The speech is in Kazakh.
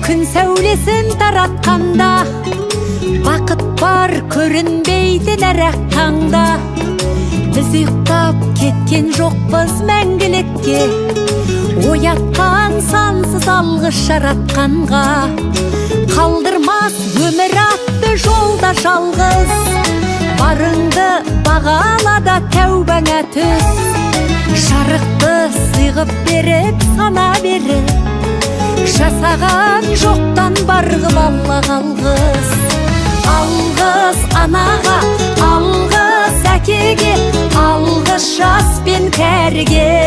күн сәулесін таратқанда, бақыт бар көрінбейді нәрәк таңда. Біз ұйықтап кеткен жоқпыз мәңгілікке, оятқан сансыз алғыс жаратқанға. Қалдырмас өмір атты жолда жалғыз, барыңды бағалада тәубаңа түс. Шарықты сыйғып беріп сана беріп, жасаған жоқтан барғып алла қалғыз. Алғыс анаға, алғыс әкеге, алғыс жас пен кәріге.